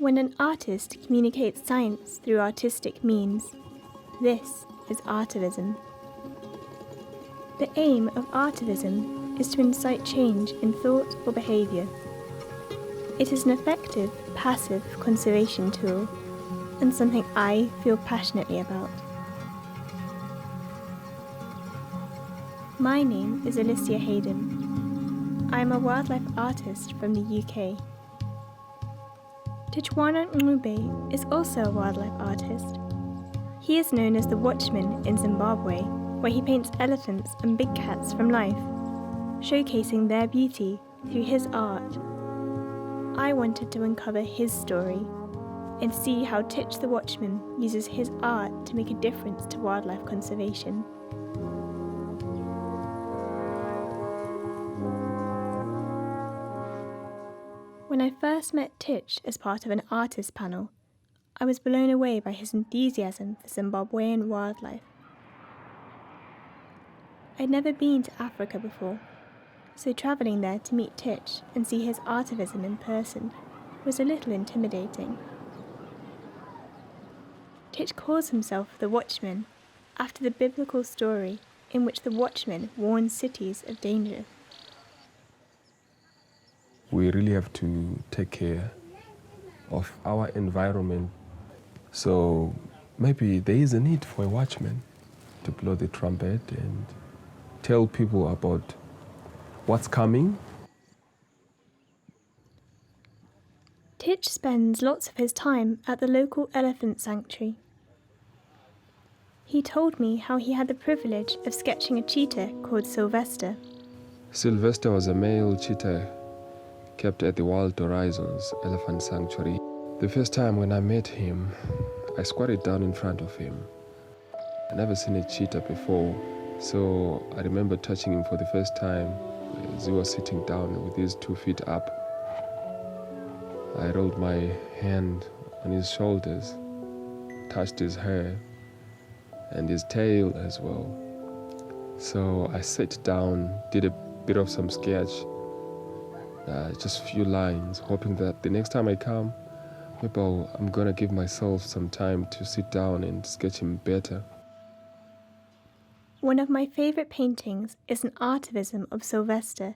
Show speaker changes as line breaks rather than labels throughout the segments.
When an artist communicates science through artistic means, this is artivism. The aim of artivism is to incite change in thought or behaviour. It is an effective, passive conservation tool, and something I feel passionately about. My name is Alicia Hayden. I am a wildlife artist from the UK. Tichaona Ncube is also a wildlife artist. He is known as the Watchman in Zimbabwe, where he paints elephants and big cats from life, showcasing their beauty through his art. I wanted to uncover his story and see how Tich the Watchman uses his art to make a difference to wildlife conservation. When I first met Tich as part of an artist panel, I was blown away by his enthusiasm for Zimbabwean wildlife. I'd never been to Africa before, so travelling there to meet Tich and see his artivism in person was a little intimidating. Tich calls himself the Watchman after the biblical story in which the watchman warns cities of danger.
We really have to take care of our environment. So maybe there is a need for a watchman to blow the trumpet and tell people about what's coming.
Tich spends lots of his time at the local elephant sanctuary. He told me how he had the privilege of sketching a cheetah called Sylvester.
Sylvester was a male cheetah kept at the Wild Horizons Elephant Sanctuary. The first time when I met him, I squatted down in front of him. I'd never seen a cheetah before, so I remember touching him for the first time as he was sitting down with his 2 feet up. I rolled my hand on his shoulders, touched his hair and his tail as well. So I sat down, did a bit of some sketch, just a few lines, hoping that the next time I come, maybe I'm gonna give myself some time to sit down and sketch him better.
One of my favourite paintings is an artivism of Sylvester,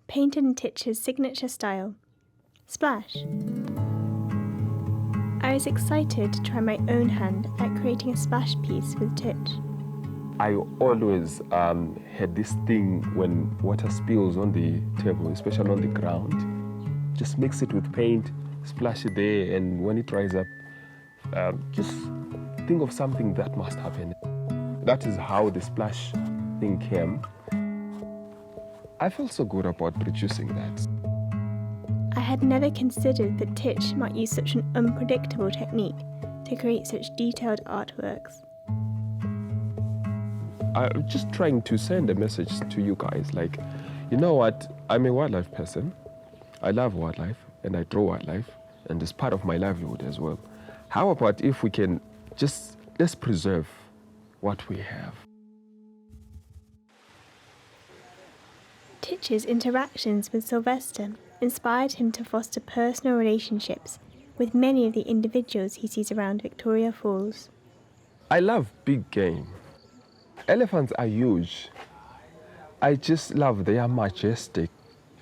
painted in Tich's signature style, Splash. I was excited to try my own hand at creating a splash piece with Tich.
I always had this thing when water spills on the table, especially on the ground, just mix it with paint, splash it there, and when it dries up, just think of something that must happen. That is how the splash thing came. I felt so good about producing that.
I had never considered that Tich might use such an unpredictable technique to create such detailed artworks.
I'm just trying to send a message to you guys, like, you know what, I'm a wildlife person. I love wildlife and I draw wildlife and it's part of my livelihood as well. How about if we can let's preserve what we have.
Tich's interactions with Sylvester inspired him to foster personal relationships with many of the individuals he sees around Victoria Falls.
I love big game. Elephants are huge. I just love they are majestic.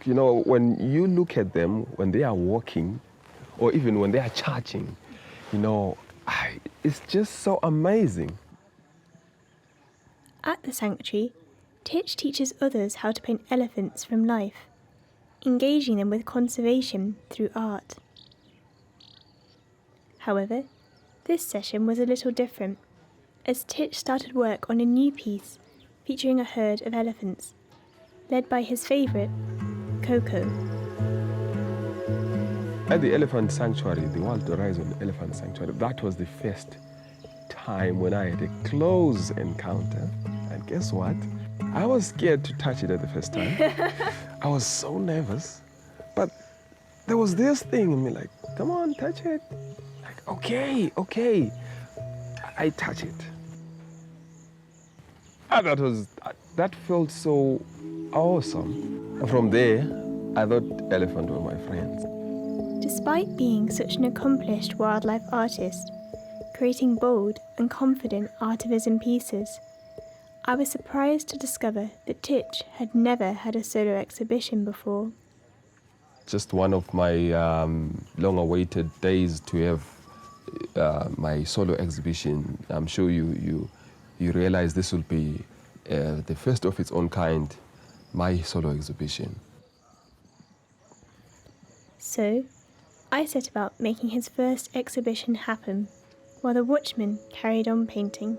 You know, when you look at them, when they are walking, or even when they are charging, you know, it's just so amazing.
At the sanctuary, Tich teaches others how to paint elephants from life, engaging them with conservation through art. However, this session was a little different, as Tich started work on a new piece featuring a herd of elephants, led by his favourite, Coco.
At the Elephant Sanctuary, the Wild Horizon Elephant Sanctuary, that was the first time when I had a close encounter. And guess what? I was scared to touch it at the first time. I was so nervous. But there was this thing in me like, come on, touch it. Like, okay. I touch it. And that felt so awesome. From there, I thought elephants were my friends.
Despite being such an accomplished wildlife artist, creating bold and confident artivism pieces, I was surprised to discover that Tich had never had a solo exhibition before.
Just one of my long-awaited days to have my solo exhibition. I'm sure you realize this will be the first of its own kind, my solo exhibition.
So, I set about making his first exhibition happen, while the Watchman carried on painting.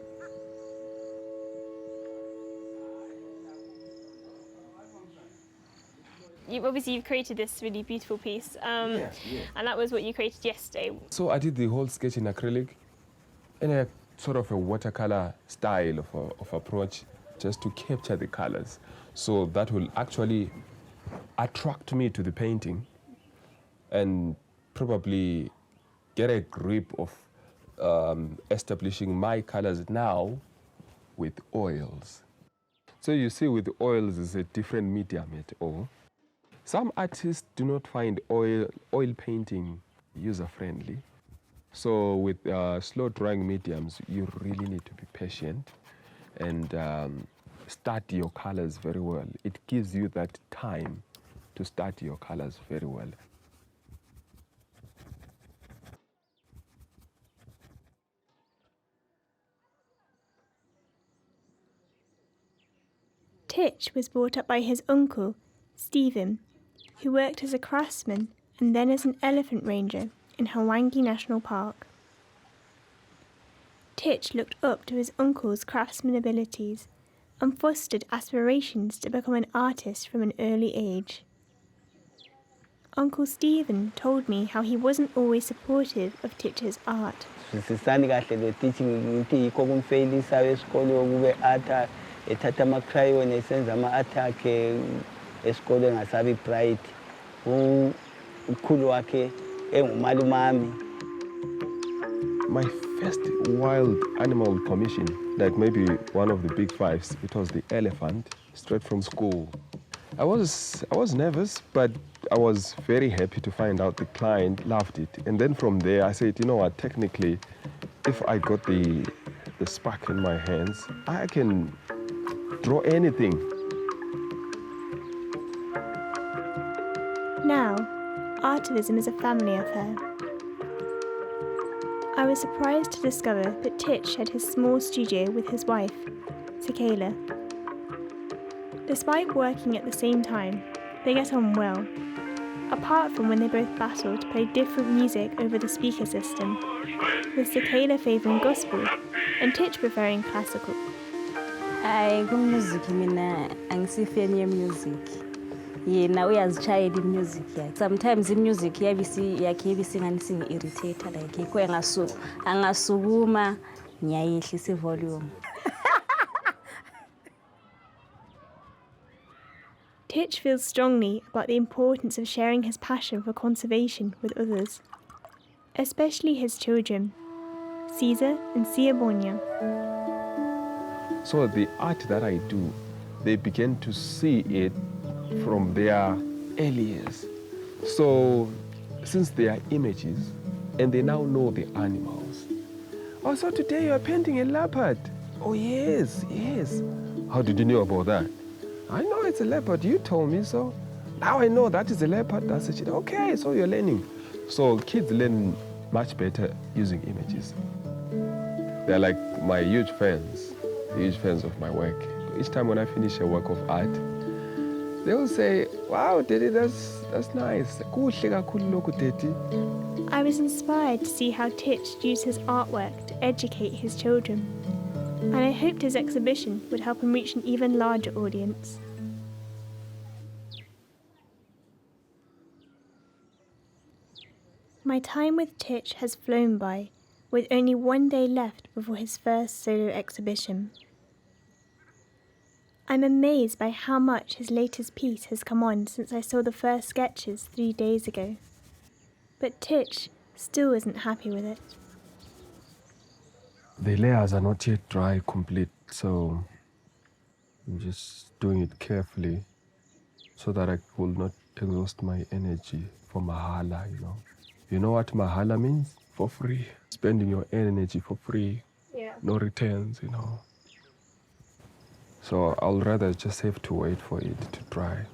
You've created this really beautiful piece, and that was what you created yesterday.
So I did the whole sketch in acrylic, in a sort of a watercolor style of approach, just to capture the colors. So that will actually attract me to the painting and probably get a grip of establishing my colors now with oils. So you see, with oils is a different medium at all. Some artists do not find oil painting user-friendly. So with slow drying mediums, you really need to be patient and study your colors very well. It gives you that time to study your colors very well.
Tich was brought up by his uncle, Stephen, who worked as a craftsman and then as an elephant ranger in Hawangi National Park. Tich looked up to his uncle's craftsman abilities and fostered aspirations to become an artist from an early age. Uncle Stephen told me how he wasn't always supportive of Tich's art.
Ethatha ama-crayon esenza ama-art akhe esikoleni engasabi bright. Ukhulu wakhe engumalumami.
My first wild animal commission, like maybe one of the big fives, it was the elephant, straight from school. I was nervous, but I was very happy to find out the client loved it. And then from there, I said, you know what, technically, if I got the spark in my hands, I can draw anything.
Now, artivism is a family affair. I was surprised to discover that Tich had his small studio with his wife, Tichaona. Despite working at the same time, they get on well, apart from when they both battle to play different music over the speaker system, with Tichaona favouring gospel and Tich preferring classical.
Music mina angisifeni music. Yena uyazitshayela music yakhe. Sometimes music yakhe ibisinganisini irritator like ikho angasukuma ngiyayehlisa volume.
Tich feels strongly about the importance of sharing his passion for conservation with others, especially his children, Caesar and Siabonia.
So the art that I do, they begin to see it from their early years. So since they are images, and they now know the animals. Oh, so today you are painting a leopard. Oh, yes. How did you know about that? I know it's a leopard, you told me so. Now I know that is a leopard, that's a cheetah. Okay, so you're learning. So kids learn much better using images. They're like my huge fans of my work. Each time when I finish a work of art, they will say, wow, Daddy, that's nice.
I was inspired to see how Tich used his artwork to educate his children, and I hoped his exhibition would help him reach an even larger audience. My time with Tich has flown by, with only one day left before his first solo exhibition. I'm amazed by how much his latest piece has come on since I saw the first sketches 3 days ago. But Tich still isn't happy with it.
The layers are not yet dry complete, so I'm just doing it carefully so that I will not exhaust my energy for mahala, You know what mahala means? For free. Spending your energy for free.
Yeah.
No returns, you know. So I'll rather just have to wait for it to dry.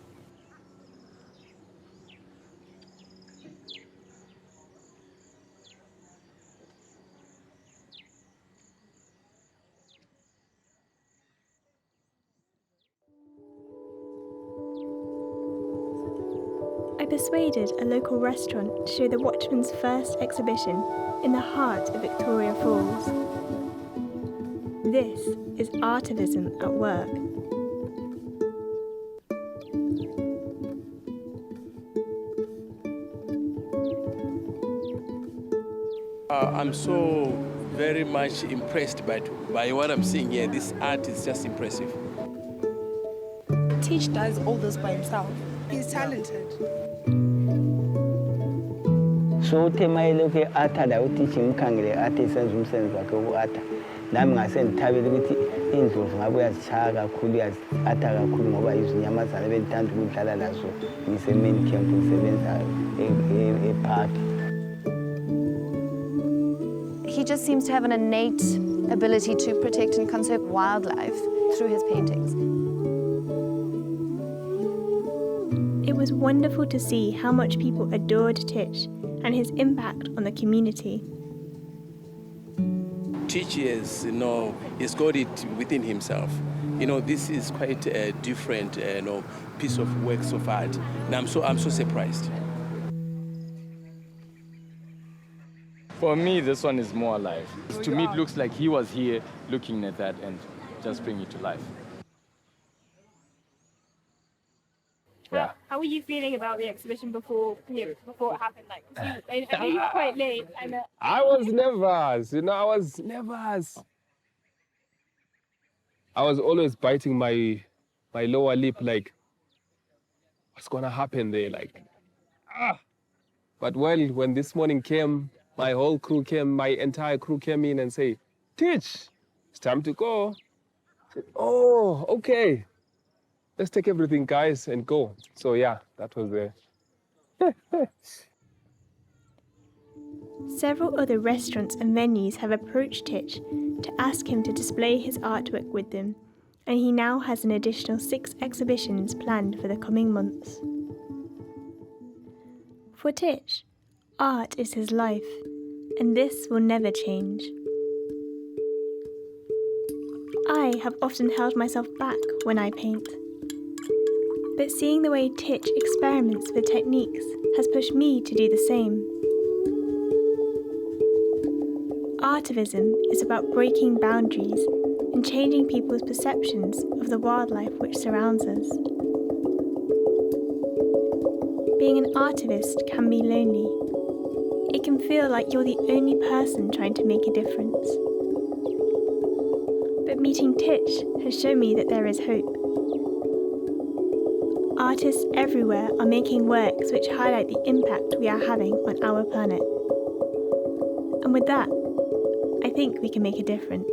I persuaded a local restaurant to show the Watchman's first exhibition in the heart of Victoria Falls. This is artivism at work.
I'm so very much impressed by what I'm seeing here. This art is just impressive.
Tich does all this by himself. He's talented.
So temayele ke ata la uTich mkhangele ate senza umsebenzi wakhe uata. Nami ngase ngithabele ukuthi indlovu ngabe uyazishaya kakhulu ata kakhulu ngoba izinyamazana bentanda ukudlala nazo ngisemain camp ngisebenza epark.
He just seems to have an innate ability to protect and conserve wildlife through his paintings.
It was wonderful to see how much people adored Tich and his impact on the community.
Tich is, he's got it within himself. This is quite a different, piece of works of art, and I'm so surprised.
For me, this one is more alive. To me, it looks like he was here looking at that and just bringing it to life. Yeah.
How were you feeling about the exhibition before it happened? I know you were quite late.
I was nervous, I was nervous. I was always biting my lower lip, like, what's gonna happen there? But when this morning came, my entire crew came in and say, Tich, it's time to go. I said, oh, okay. Let's take everything, guys, and go. So yeah, that was it.
Several other restaurants and venues have approached Tich to ask him to display his artwork with them, and he now has an additional 6 exhibitions planned for the coming months. For Tich, art is his life, and this will never change. I have often held myself back when I paint, but seeing the way Tich experiments with techniques has pushed me to do the same. Artivism is about breaking boundaries and changing people's perceptions of the wildlife which surrounds us. Being an artivist can be lonely. It can feel like you're the only person trying to make a difference. But meeting Tich has shown me that there is hope. Artists everywhere are making works which highlight the impact we are having on our planet. And with that, I think we can make a difference.